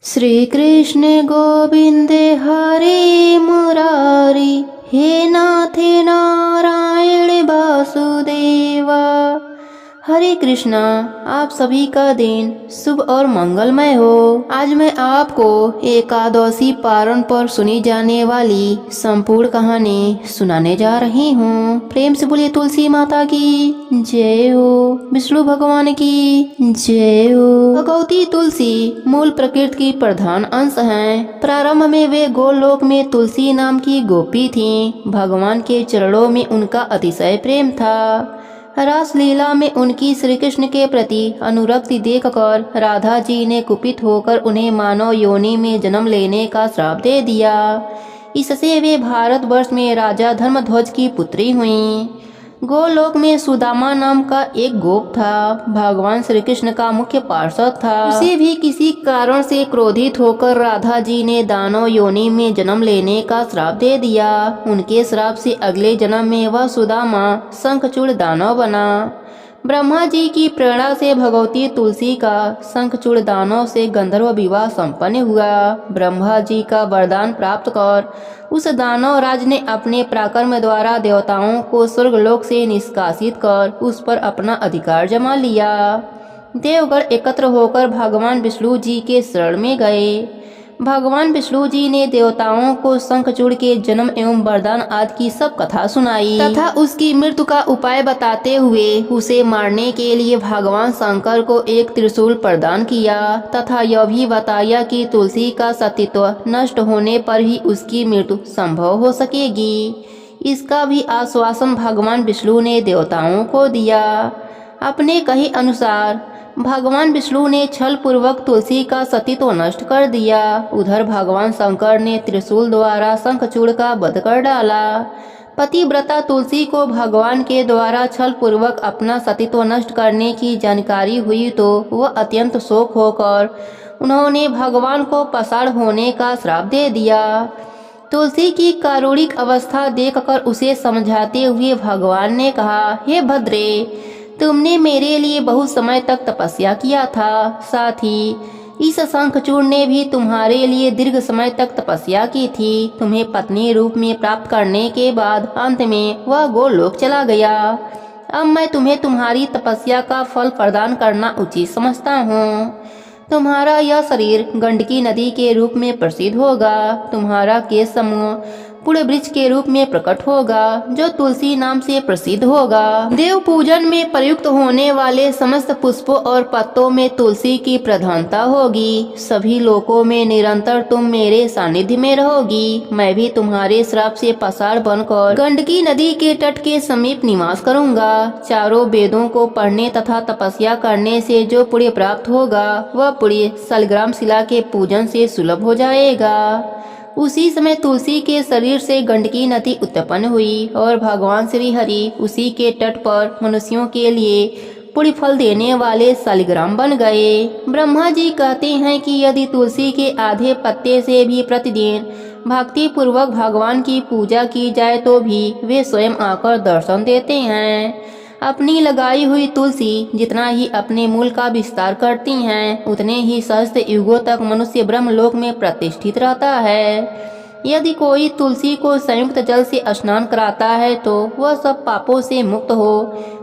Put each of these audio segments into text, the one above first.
श्री कृष्ण गोविंदे हरे मुरारी, हे नाथे नारायण वासुदेवा। हरे कृष्णा। आप सभी का दिन शुभ और मंगलमय हो। आज मैं आपको एकादशी पारण पर सुनी जाने वाली संपूर्ण कहानी सुनाने जा रही हूँ। प्रेम से बोलिए तुलसी माता की जय हो, विष्णु भगवान की जय हो। भगवती तुलसी मूल प्रकृति की प्रधान अंश हैं। प्रारंभ में वे गोलोक में तुलसी नाम की गोपी थीं। भगवान के चरणों में उनका अतिशय प्रेम था। रास लीला में उनकी श्री कृष्ण के प्रति अनुरक्ति देखकर राधा जी ने कुपित होकर उन्हें मानव योनि में जन्म लेने का श्राप दे दिया। इससे वे भारतवर्ष में राजा धर्मध्वज की पुत्री हुईं। गोलोक में सुदामा नाम का एक गोप था। भगवान श्री कृष्ण का मुख्य पार्षद था। उसे भी किसी कारण से क्रोधित होकर राधा जी ने दानव योनि में जन्म लेने का श्राप दे दिया। उनके श्राप से अगले जन्म में वह सुदामा शंखचूड़ दानव बना। ब्रह्मा जी की प्रेरणा से भगवती तुलसी का शंखचूड़ दानव से गंधर्व विवाह संपन्न हुआ। ब्रह्मा जी का वरदान प्राप्त कर उस दानव राज ने अपने पराक्रम द्वारा देवताओं को स्वर्गलोक से निष्कासित कर उस पर अपना अधिकार जमा लिया। देवगण एकत्र होकर भगवान विष्णु जी के शरण में गए। भगवान विष्णु जी ने देवताओं को शंखचूड़ के जन्म एवं वरदान आदि की सब कथा सुनाई तथा उसकी मृत्यु का उपाय बताते हुए उसे मारने के लिए भगवान शंकर को एक त्रिशूल प्रदान किया तथा यह भी बताया कि तुलसी का सतीत्व नष्ट होने पर ही उसकी मृत्यु संभव हो सकेगी। इसका भी आश्वासन भगवान विष्णु ने देवताओं को दिया। अपने कहे अनुसार भगवान विष्णु ने छल पूर्वक तुलसी का सतीत्व नष्ट कर दिया। उधर भगवान शंकर ने त्रिशूल द्वारा शंखचूड़ का वध कर डाला। पतिव्रता तुलसी को भगवान के द्वारा छल पूर्वक अपना सतीत्व नष्ट करने की जानकारी हुई तो वह अत्यंत शोक होकर उन्होंने भगवान को पाषाण होने का श्राप दे दिया। तुलसी की कारुणिक अवस्था देखकर उसे समझाते हुए भगवान ने कहा, हे भद्रे, तुमने मेरे लिए बहुत समय तक तपस्या किया था। साथ ही इस शंखचूड़ ने भी तुम्हारे लिए दीर्घ समय तक तपस्या की थी। तुम्हें पत्नी रूप में प्राप्त करने के बाद अंत में वह गोलोक चला गया। अब मैं तुम्हें तुम्हारी तपस्या का फल प्रदान करना उचित समझता हूँ। तुम्हारा यह शरीर गंडकी नदी के रूप में प्रसिद्ध होगा। तुम्हारा केश समूह पुण्य वृक्ष के रूप में प्रकट होगा जो तुलसी नाम से प्रसिद्ध होगा। देव पूजन में प्रयुक्त होने वाले समस्त पुष्पों और पत्तों में तुलसी की प्रधानता होगी। सभी लोकों में निरंतर तुम मेरे सानिध्य में रहोगी। मैं भी तुम्हारे श्राप से पाषाण बनकर गंडकी नदी के तट के समीप निवास करूंगा। चारों वेदों को पढ़ने तथा तपस्या करने से जो पुण्य प्राप्त होगा वह पुण्य शालिग्राम शिला के पूजन से सुलभ हो जाएगा। उसी समय तुलसी के शरीर से गंडकी नदी उत्पन्न हुई और भगवान श्री हरि उसी के तट पर मनुष्यों के लिए पुण्य फल देने वाले शालिग्राम बन गए। ब्रह्मा जी कहते हैं कि यदि तुलसी के आधे पत्ते से भी प्रतिदिन भक्ति पूर्वक भगवान की पूजा की जाए तो भी वे स्वयं आकर दर्शन देते हैं। अपनी लगाई हुई तुलसी जितना ही अपने मूल का विस्तार करती हैं उतने ही सहस्त्र युगों तक मनुष्य ब्रह्मलोक में प्रतिष्ठित रहता है। यदि कोई तुलसी को संयुक्त जल से स्नान कराता है तो वह सब पापों से मुक्त हो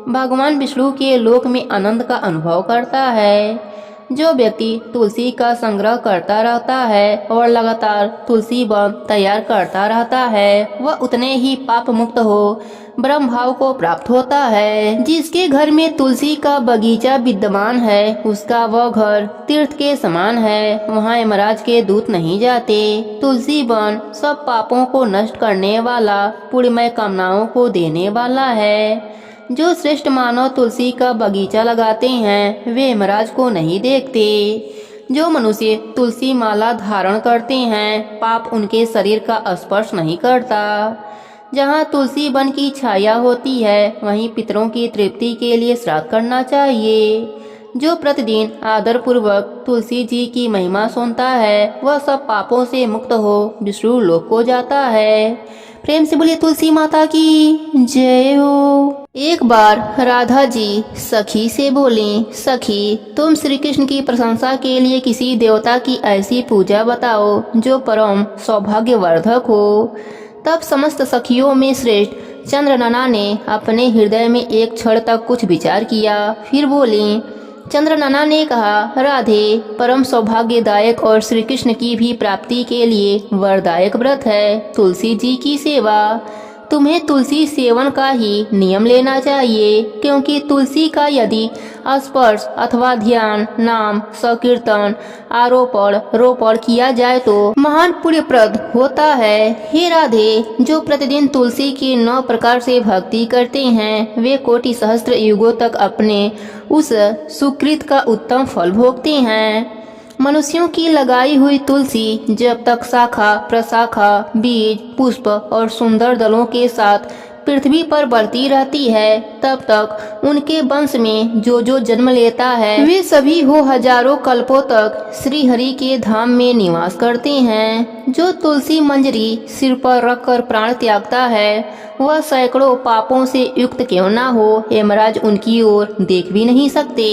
भगवान विष्णु के लोक में आनंद का अनुभव करता है। जो व्यक्ति तुलसी का संग्रह करता रहता है और लगातार तुलसी वन तैयार करता रहता है वह उतने ही पाप मुक्त हो ब्रह्म भाव को प्राप्त होता है। जिसके घर में तुलसी का बगीचा विद्यमान है उसका वह घर तीर्थ के समान है। वहाँ यमराज के दूत नहीं जाते। तुलसी वन सब पापों को नष्ट करने वाला पुण्यमय कामनाओं को देने वाला है। जो श्रेष्ठ मानव तुलसी का बगीचा लगाते हैं वे यमराज को नहीं देखते। जो मनुष्य तुलसी माला धारण करते हैं पाप उनके शरीर का स्पर्श नहीं करता। जहाँ तुलसी वन की छाया होती है वहीं पितरों की तृप्ति के लिए श्राद्ध करना चाहिए। जो प्रतिदिन आदर पूर्वक तुलसी जी की महिमा सुनता है वह सब पापों से मुक्त हो विष्णु लोक को जाता है। प्रेम से बोलिए तुलसी माता की जय हो। एक बार राधा जी सखी से बोली, सखी तुम श्री कृष्ण की प्रशंसा के लिए किसी देवता की ऐसी पूजा बताओ जो परम सौभाग्यवर्धक हो। तब समस्त सखियों में श्रेष्ठ चंद्रनना ने अपने हृदय में एक क्षण तक कुछ विचार किया, फिर बोली। चंद्रनना ने कहा, राधे, परम सौभाग्यदायक और श्री कृष्ण की भी प्राप्ति के लिए वरदायक व्रत है तुलसी जी की सेवा। तुम्हें तुलसी सेवन का ही नियम लेना चाहिए, क्योंकि तुलसी का यदि स्पर्श अथवा ध्यान, नाम, संकीर्तन, आरोपण रोपण किया जाए तो महान पुण्यप्रद होता है। हे राधे, जो प्रतिदिन तुलसी की 9 प्रकार से भक्ति करते हैं वे कोटि सहस्त्र युगों तक अपने उस सुकृत का उत्तम फल भोगते हैं। मनुष्यों की लगाई हुई तुलसी जब तक शाखा प्रशाखा, बीज, पुष्प और सुंदर दलों के साथ पृथ्वी पर बढ़ती रहती है, तब तक उनके वंश में जो जो जन्म लेता है वे सभी हो हजारों कल्पों तक श्री हरि के धाम में निवास करते हैं। जो तुलसी मंजरी सिर पर रखकर प्राण त्यागता है वह सैकड़ों पापों से युक्त क्यों ना हो, यमराज उनकी ओर देख भी नहीं सकते।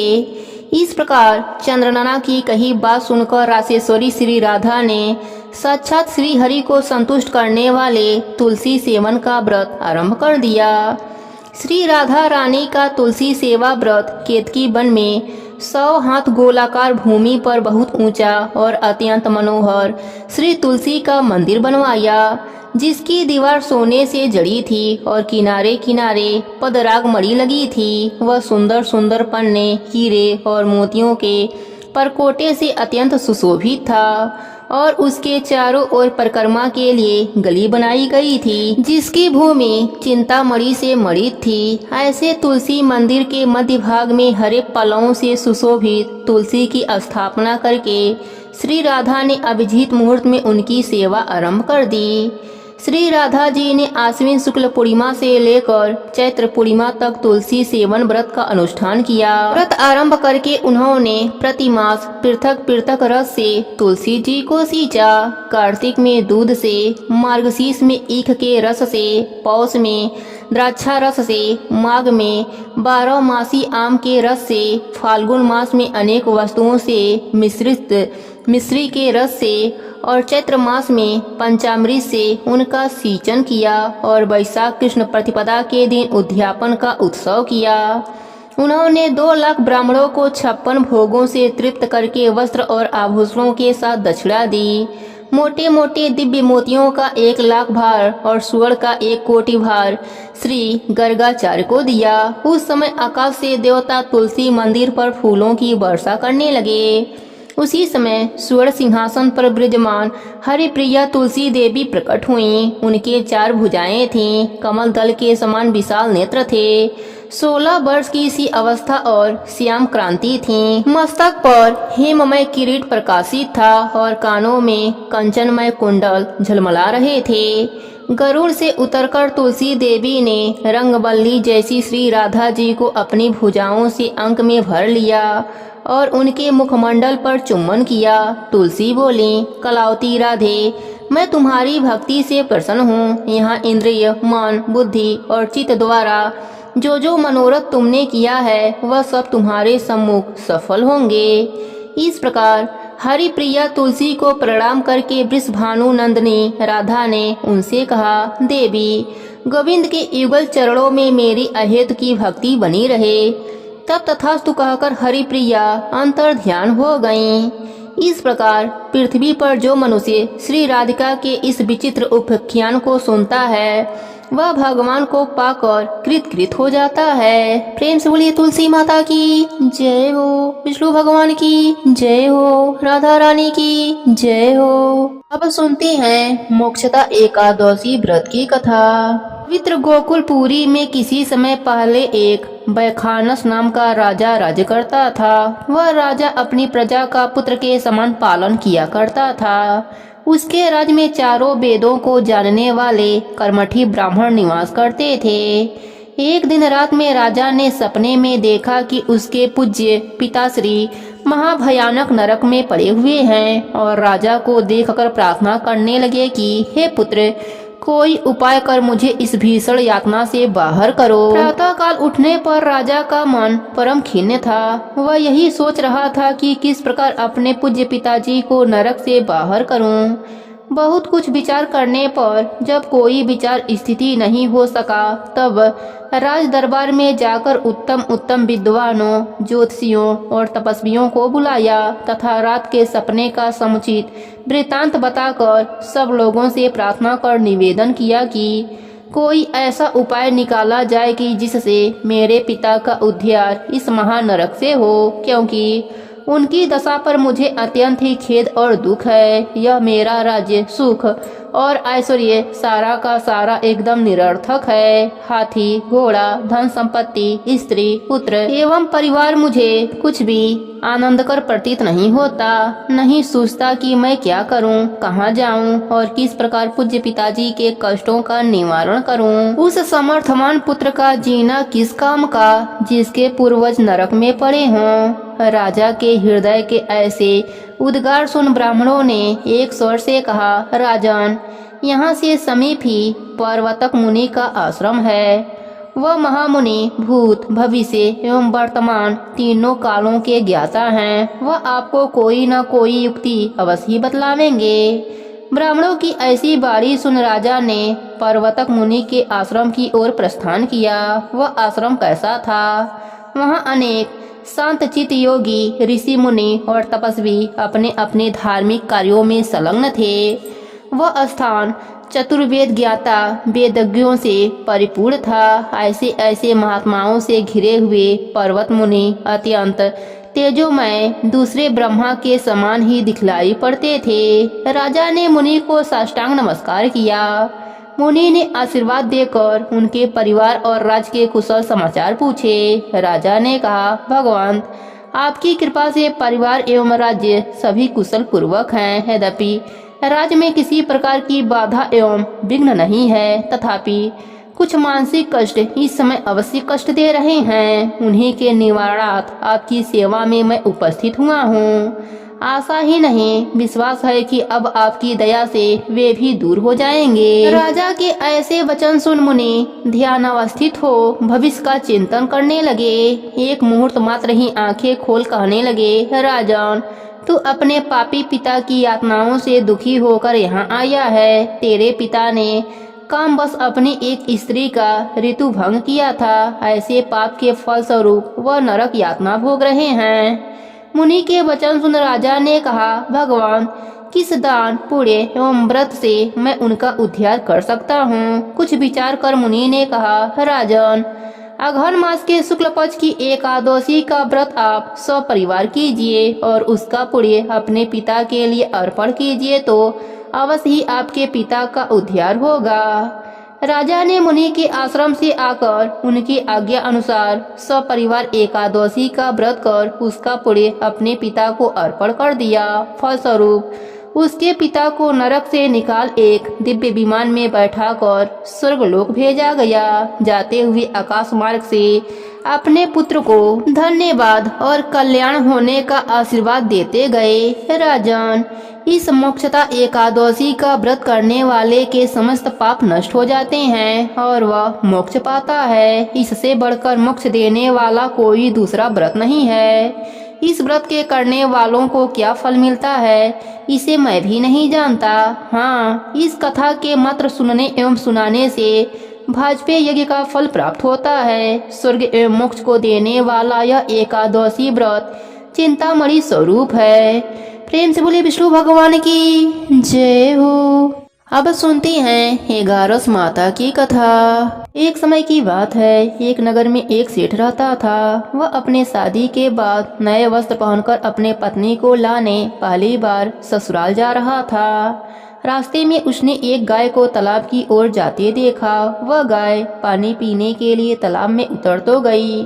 इस प्रकार चंद्रनना की कही बात सुनकर रासेश्वरी श्री राधा ने साक्षात श्री हरि को संतुष्ट करने वाले तुलसी सेवन का व्रत आरंभ कर दिया। श्री राधा रानी का तुलसी सेवा व्रत केतकी वन में 100 हाथ गोलाकार भूमि पर बहुत ऊंचा और अत्यंत मनोहर श्री तुलसी का मंदिर बनवाया, जिसकी दीवार सोने से जड़ी थी और किनारे किनारे पदराग मणि लगी थी। वह सुंदर सुंदर पन्ने, हीरे और मोतियों के परकोटे से अत्यंत सुशोभित था और उसके चारों ओर परिक्रमा के लिए गली बनाई गई थी, जिसकी भूमि चिंतामणि से मणित थी। ऐसे तुलसी मंदिर के मध्य भाग में हरे पल्लवों से सुशोभित तुलसी की स्थापना करके श्री राधा ने अभिजीत मुहूर्त में उनकी सेवा आरंभ कर दी। श्री राधा जी ने आश्विन शुक्ल पूर्णिमा से लेकर चैत्र पूर्णिमा तक तुलसी सेवन व्रत का अनुष्ठान किया। व्रत आरंभ करके उन्होंने प्रतिमास पृथक पृथक रस से तुलसी जी को सींचा। कार्तिक में दूध से, मार्गशीर्ष में ईख के रस से, पौष में द्राक्षा रस से, माघ में 12 मासी आम के रस से, फाल्गुन मास में अनेक वस्तुओं से मिश्रित मिश्री के रस से और चैत्र मास में पंचामृत से उनका सींचन किया और वैशाख कृष्ण प्रतिपदा के दिन उद्यापन का उत्सव किया। उन्होंने 2 लाख ब्राह्मणों को 56 भोगों से तृप्त करके वस्त्र और आभूषणों के साथ दक्षिणा दी। मोटे मोटे दिव्य मोतियों का 1 लाख भार और स्वर्ण का 1 कोटि भार श्री गर्गाचार्य को दिया। उस समय आकाश से देवता तुलसी मंदिर पर फूलों की वर्षा करने लगे। उसी समय स्वर्ण सिंहासन पर विराजमान हरिप्रिया तुलसी देवी प्रकट हुईं। उनके 4 भुजाएं थीं, कमल दल के समान विशाल नेत्र थे, 16 वर्ष की सी अवस्था और श्याम क्रांति थी। मस्तक पर हेममय किरीट प्रकाशित था और कानों में कंचनमय कुंडल झलमला रहे थे। गरुड़ से उतरकर तुलसी देवी ने रंगवल्ली जैसी श्री राधा जी को अपनी भुजाओं से अंक में भर लिया और उनके मुखमंडल पर चुम्बन किया। तुलसी बोली, कलावती राधे, मैं तुम्हारी भक्ति से प्रसन्न हूँ। यहाँ इंद्रिय, मन, बुद्धि और चित्त द्वारा जो जो मनोरथ तुमने किया है वह सब तुम्हारे सम्मुख सफल होंगे। इस प्रकार हरिप्रिया तुलसी को प्रणाम करके वृषभानु नंदिनी राधा ने उनसे कहा, देवी, गोविंद के युगल चरणों में मेरी अहेतु की भक्ति बनी रहे। तब तथास्तु कहकर हरिप्रिया अंतर ध्यान हो गईं। इस प्रकार पृथ्वी पर जो मनुष्य श्री राधिका के इस विचित्र उपाख्यान को सुनता है वह भगवान को पाकर कृत हो जाता है। प्रेम से बोलिए तुलसी माता की जय हो, विष्णु भगवान की जय हो, राधा रानी की जय हो। अब सुनते हैं मोक्षदा एकादशी व्रत की कथा। पवित्र गोकुलपुरी में किसी समय पहले एक बैखानस नाम का राजा राज्य करता था। वह राजा अपनी प्रजा का पुत्र के समान पालन किया करता था। उसके राज्य में चारों वेदों को जानने वाले कर्मठी ब्राह्मण निवास करते थे। एक दिन रात में राजा ने सपने में देखा कि उसके पूज्य पिताश्री महाभयानक नरक में पड़े हुए हैं और राजा को देखकर प्रार्थना करने लगे कि हे पुत्र, कोई उपाय कर मुझे इस भीषण यातना से बाहर करो। प्रातः काल उठने पर राजा का मन परम खिन्न था। वह यही सोच रहा था कि किस प्रकार अपने पूज्य पिताजी को नरक से बाहर करूं। बहुत कुछ विचार करने पर जब कोई विचार स्थिति नहीं हो सका, तब राज दरबार में जाकर उत्तम उत्तम विद्वानों, ज्योतिषियों और तपस्वियों को बुलाया तथा रात के सपने का समुचित वृतांत बताकर सब लोगों से प्रार्थना कर निवेदन किया कि कोई ऐसा उपाय निकाला जाए कि जिससे मेरे पिता का उद्धार इस महानरक से हो, क्योंकि उनकी दशा पर मुझे अत्यंत ही खेद और दुख है। यह मेरा राज्य, सुख और ऐश्वर्य सारा का सारा एकदम निरर्थक है। हाथी, घोड़ा, धन संपत्ति, स्त्री, पुत्र एवं परिवार मुझे कुछ भी आनंदकर प्रतीत नहीं होता। नहीं सोचता कि मैं क्या करूं, कहां जाऊं और किस प्रकार पूज्य पिताजी के कष्टों का निवारण करूं। उस समर्थवान पुत्र का जीना किस काम का, जिसके पूर्वज नरक में पड़े हों। राजा के हृदय के ऐसे उद्गार सुन ब्राह्मणों ने एक स्वर से कहा, राजन, यहाँ से समीप ही पर्वतक मुनि का आश्रम है। वह महामुनि भूत, भविष्य एवं वर्तमान तीनों कालों के ज्ञाता हैं। वह आपको कोई न कोई युक्ति अवश्य ही बतलावेंगे। ब्राह्मणों की ऐसी बाणी सुन राजा ने पर्वतक मुनि के आश्रम की ओर प्रस्थान किया। वह आश्रम कैसा था? वहाँ अनेक शांत चित्त योगी, ऋषि मुनि और तपस्वी अपने अपने धार्मिक कार्यों में संलग्न थे। वह स्थान चतुर्वेद ज्ञाता वेदज्ञों से परिपूर्ण था। ऐसे ऐसे महात्माओं से घिरे हुए पर्वत मुनि अत्यंत तेजोमय दूसरे ब्रह्मा के समान ही दिखलाई पड़ते थे। राजा ने मुनि को साष्टांग नमस्कार किया। मुनि ने आशीर्वाद देकर उनके परिवार और राज्य के कुशल समाचार पूछे। राजा ने कहा, भगवान, आपकी कृपा से परिवार एवं राज्य सभी कुशल पूर्वक हैं। यद्यपि राज्य में किसी प्रकार की बाधा एवं विघ्न नहीं है, तथापि कुछ मानसिक कष्ट इस समय अवश्य कष्ट दे रहे हैं। उन्हीं के निवारणार्थ आपकी सेवा में मैं उपस्थित हुआ हूँ। आशा ही नहीं, विश्वास है कि अब आपकी दया से वे भी दूर हो जाएंगे। राजा के ऐसे वचन सुन मुनि ध्यानावस्थित हो भविष्य का चिंतन करने लगे। एक मुहूर्त मात्र ही आंखें खोल कहने लगे, राजन, तू अपने पापी पिता की यातनाओं से दुखी होकर यहाँ आया है। तेरे पिता ने काम बस अपनी एक स्त्री का ऋतु भंग किया था। ऐसे पाप के फल स्वरूप वह नरक यातना भोग रहे हैं। मुनि के वचन सुन राजा ने कहा, भगवान, किस दान, पुण्य एवं व्रत से मैं उनका उद्धार कर सकता हूँ? कुछ विचार कर मुनि ने कहा, राजन, अघन मास के शुक्ल पक्ष की एकादशी का व्रत आप सपरिवार कीजिए और उसका पुण्य अपने पिता के लिए अर्पण कीजिए तो अवश्य ही आपके पिता का उद्धार होगा। राजा ने मुनि के आश्रम से आकर उनकी आज्ञा अनुसार सपरिवार एकादशी का व्रत कर उसका पुण्य अपने पिता को अर्पण कर दिया। फलस्वरूप उसके पिता को नरक से निकाल एक दिव्य विमान में बैठाकर स्वर्गलोक भेजा गया। जाते हुए आकाश मार्ग से अपने पुत्र को धन्यवाद और कल्याण होने का आशीर्वाद देते गए। राजन, इस मोक्षता एकादशी का व्रत करने वाले के समस्त पाप नष्ट हो जाते हैं और वह मोक्ष पाता है। इससे बढ़कर मोक्ष देने वाला कोई दूसरा व्रत नहीं है। इस व्रत के करने वालों को क्या फल मिलता है, इसे मैं भी नहीं जानता। हाँ, इस कथा के मात्र सुनने एवं सुनाने से भाजपेय यज्ञ का फल प्राप्त होता है। स्वर्ग एवं मोक्ष को देने वाला यह एकादशी व्रत चिंतामणि स्वरूप है। प्रेम से बोले विष्णु भगवान की जय हो। अब सुनते हैं 11 माता की कथा। एक समय की बात है, एक नगर में एक सेठ रहता था। वह अपने शादी के बाद नए वस्त्र पहनकर अपने पत्नी को लाने पहली बार ससुराल जा रहा था। रास्ते में उसने एक गाय को तालाब की ओर जाते देखा। वह गाय पानी पीने के लिए तालाब में उतर तो गई,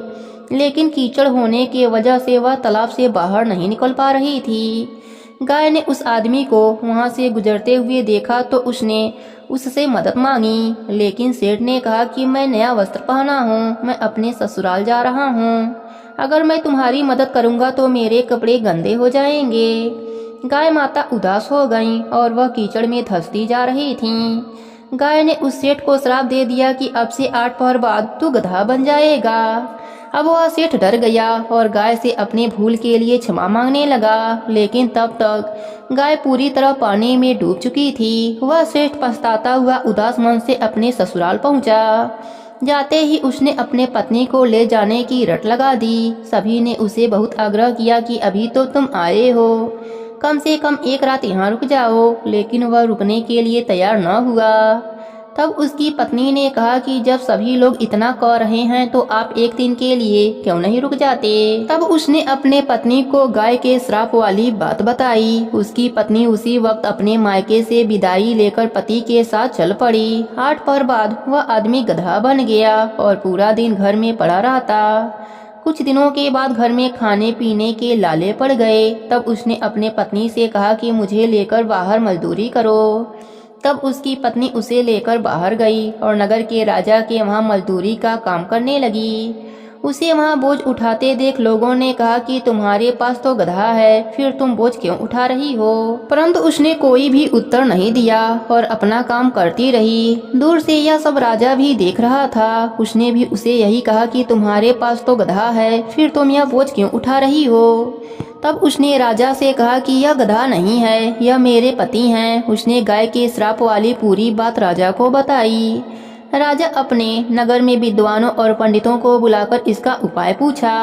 लेकिन कीचड़ होने की वजह से वह तालाब से बाहर नहीं निकल पा रही थी। गाय ने उस आदमी को वहां से गुजरते हुए देखा तो उसने उससे मदद मांगी, लेकिन सेठ ने कहा कि मैं नया वस्त्र पहना हूँ, मैं अपने ससुराल जा रहा हूँ। अगर मैं तुम्हारी मदद करूँगा तो मेरे कपड़े गंदे हो जाएंगे। गाय माता उदास हो गईं और वह कीचड़ में धंसती जा रही थीं। गाय ने उस सेठ को श्राप दे दिया कि अब से 8 पहर बाद तू गधा बन जाएगा। अब वह सेठ डर गया और गाय से अपने भूल के लिए क्षमा मांगने लगा, लेकिन तब तक गाय पूरी तरह पानी में डूब चुकी थी। वह सेठ पछताता हुआ उदास मन से अपने ससुराल पहुंचा। जाते ही उसने अपने पत्नी को ले जाने की रट लगा दी। सभी ने उसे बहुत आग्रह किया कि अभी तो तुम आए हो, कम से कम एक रात यहाँ रुक जाओ, लेकिन वह रुकने के लिए तैयार न हुआ। तब उसकी पत्नी ने कहा कि जब सभी लोग इतना कह रहे हैं तो आप एक दिन के लिए क्यों नहीं रुक जाते। तब उसने अपने पत्नी को गाय के श्राप वाली बात बताई। उसकी पत्नी उसी वक्त अपने मायके से विदाई लेकर पति के साथ चल पड़ी। 8 पहर बाद वह आदमी गधा बन गया और पूरा दिन घर में पड़ा रहता। कुछ दिनों के बाद घर में खाने पीने के लाले पड़ गए। तब उसने अपने पत्नी से कहा कि मुझे लेकर बाहर मजदूरी करो। तब उसकी पत्नी उसे लेकर बाहर गई और नगर के राजा के वहां मजदूरी का काम करने लगी। उसे वहां बोझ उठाते देख लोगों ने कहा कि तुम्हारे पास तो गधा है, फिर तुम बोझ क्यों उठा रही हो। परंतु उसने कोई भी उत्तर नहीं दिया और अपना काम करती रही। दूर से यह सब राजा भी देख रहा था। उसने भी उसे यही कहा कि तुम्हारे पास तो गधा है, फिर तुम यह बोझ क्यों उठा रही हो। तब उसने राजा से कहा कि यह गधा नहीं है, यह मेरे पति हैं। उसने गाय के श्राप वाली पूरी बात राजा को बताई। राजा अपने नगर में विद्वानों और पंडितों को बुलाकर इसका उपाय पूछा।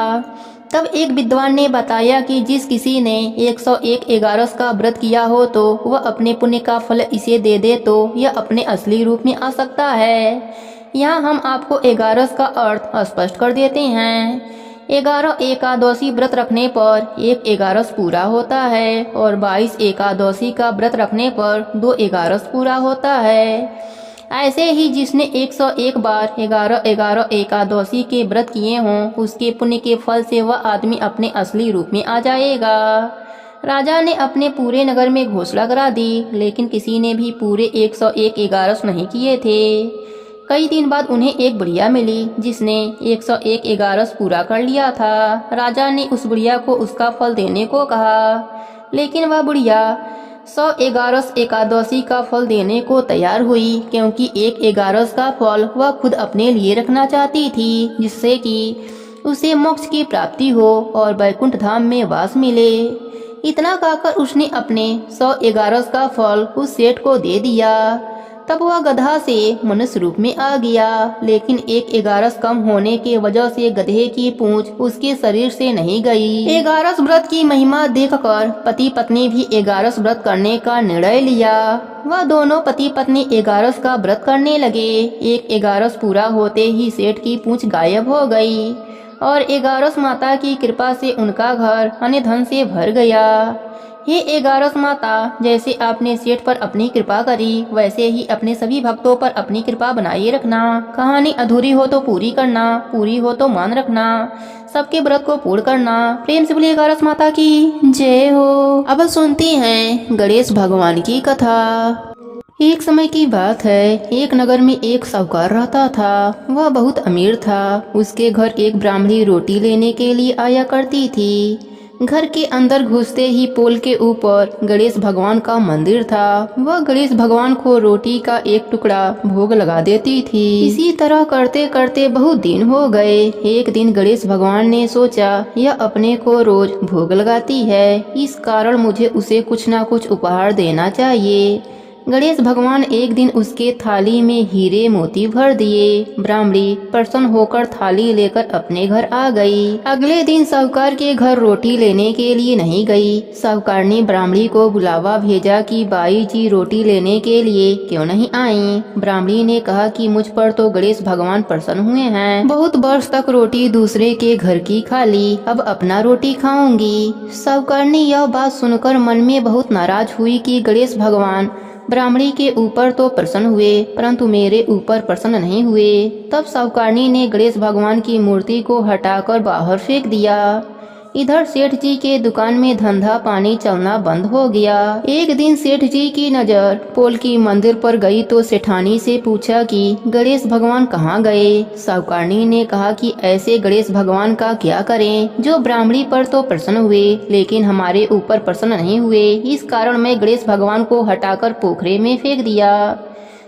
तब एक विद्वान ने बताया कि जिस किसी ने 101 एगारस का व्रत किया हो तो वह अपने पुण्य का फल इसे दे दे तो यह अपने असली रूप में आ सकता है। यहाँ हम आपको एगारस का अर्थ स्पष्ट कर देते हैं। 11 एकादशी व्रत रखने पर 1 एगारस पूरा होता है और 22 एकादशी का व्रत रखने पर 2 एगारस पूरा होता है। ऐसे ही जिसने 101 बार 11 एकादशी के व्रत किए हों उसके पुण्य के फल से वह आदमी अपने असली रूप में आ जाएगा। राजा ने अपने पूरे नगर में घोषणा करा दी, लेकिन किसी ने भी पूरे 101 एगारस नहीं किए थे। कई दिन बाद उन्हें एक बुढ़िया मिली जिसने 101 एगारस पूरा कर लिया था। राजा ने उस बुढ़िया को उसका फल देने को कहा, लेकिन वह बुढ़िया 100 एगारस एकादशी का फल देने को तैयार हुई, क्योंकि 1 एगारस का फल वह खुद अपने लिए रखना चाहती थी, जिससे कि उसे मोक्ष की प्राप्ति हो और वैकुंठ धाम में वास मिले। इतना कहकर उसने अपने 100 एगारस का फल उस सेठ को दे दिया। तब वह गधा से मनुष्य रूप में आ गया, लेकिन 1 एगारस कम होने के वजह से गधे की पूंछ उसके शरीर से नहीं गई। एगारस व्रत की महिमा देखकर पति पत्नी भी एगारस व्रत करने का निर्णय लिया। वह दोनों पति पत्नी एगारस का व्रत करने लगे। 1 एगारस पूरा होते ही सेठ की पूंछ गायब हो गई और एगारस माता की कृपा से उनका घर अन्य धन से भर गया। हे एगारस माता, जैसे आपने सेठ पर अपनी कृपा करी वैसे ही अपने सभी भक्तों पर अपनी कृपा बनाए रखना। कहानी अधूरी हो तो पूरी करना, पूरी हो तो मान रखना, सबके व्रत को पूर्ण करना। प्रेम से बोलिए एगारस माता की जय हो। अब सुनते हैं गणेश भगवान की कथा। एक समय की बात है, एक नगर में एक साहूकार रहता था। वह बहुत अमीर था। उसके घर एक ब्राह्मणी रोटी लेने के लिए आया करती थी। घर के अंदर घुसते ही पोल के ऊपर गणेश भगवान का मंदिर था। वह गणेश भगवान को रोटी का एक टुकड़ा भोग लगा देती थी। इसी तरह करते करते बहुत दिन हो गए। एक दिन गणेश भगवान ने सोचा, यह अपने को रोज भोग लगाती है, इस कारण मुझे उसे कुछ न कुछ उपहार देना चाहिए। गणेश भगवान एक दिन उसके थाली में हीरे मोती भर दिए। ब्राह्मणी प्रसन्न होकर थाली लेकर अपने घर आ गई। अगले दिन साहूकार के घर रोटी लेने के लिए नहीं गई। साहूकार ने ब्राह्मणी को बुलावा भेजा कि बाई जी रोटी लेने के लिए क्यों नहीं आई। ब्राह्मणी ने कहा कि मुझ पर तो गणेश भगवान प्रसन्न हुए हैं, बहुत वर्ष तक रोटी दूसरे के घर की खा ली, अब अपना रोटी खाऊंगी। साहूकार ने यह बात सुनकर मन में बहुत नाराज हुई कि गणेश भगवान ब्राह्मणी के ऊपर तो प्रसन्न हुए परंतु मेरे ऊपर प्रसन्न नहीं हुए। तब साहूकारनी ने गणेश भगवान की मूर्ति को हटाकर बाहर फेंक दिया। इधर सेठ जी के दुकान में धंधा पानी चलना बंद हो गया। एक दिन सेठ जी की नजर पोल की मंदिर पर गई तो सेठानी से पूछा कि गणेश भगवान कहाँ गए। साहूकारनी ने कहा कि ऐसे गणेश भगवान का क्या करें, जो ब्राह्मणी पर तो प्रसन्न हुए लेकिन हमारे ऊपर प्रसन्न नहीं हुए, इस कारण मैं गणेश भगवान को हटाकर पोखरे में फेंक दिया।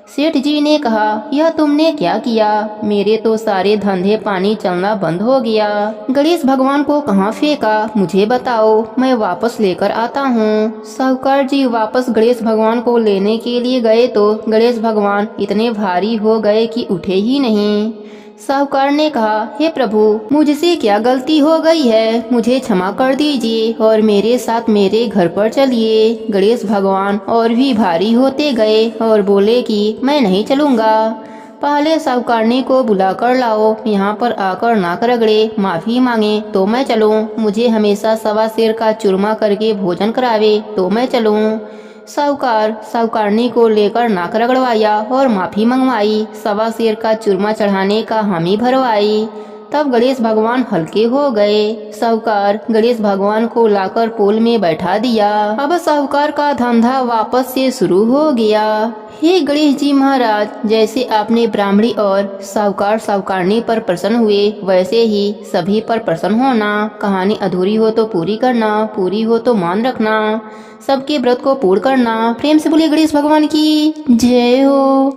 सेठ जी ने कहा, यह तुमने क्या किया? मेरे तो सारे धंधे पानी चलना बंद हो गया। गणेश भगवान को कहाँ फेंका, मुझे बताओ, मैं वापस लेकर आता हूँ। साहूकार जी वापस गणेश भगवान को लेने के लिए गए तो गणेश भगवान इतने भारी हो गए कि उठे ही नहीं। साहूकार ने कहा, हे प्रभु, मुझसे क्या गलती हो गई है, मुझे क्षमा कर दीजिए और मेरे साथ मेरे घर पर चलिए। गणेश भगवान और भी भारी होते गए और बोले कि मैं नहीं चलूँगा। पहले साहूकारनी को बुलाकर लाओ, यहाँ पर आकर नाक रगड़े, माफी मांगे तो मैं चलूँ, मुझे हमेशा सवा सिर का चूरमा करके भोजन करावे तो मैं चलूँ। साहूकारनी को लेकर नाक रगड़वाया और माफी मंगवाई, सवा सिर का चूरमा चढ़ाने का हामी भरवाई। तब गणेश भगवान हल्के हो गए। साहूकार गणेश भगवान को लाकर पोल में बैठा दिया। अब साहूकार का धंधा वापस से शुरू हो गया। हे गणेश जी महाराज, जैसे आपने ब्राह्मणी और साहूकारनी पर प्रसन्न हुए, वैसे ही सभी पर प्रसन्न होना। कहानी अधूरी हो तो पूरी करना, पूरी हो तो मान रखना, सबके व्रत को पूर्ण करना। प्रेम से बोलिए गणेश भगवान की जय हो।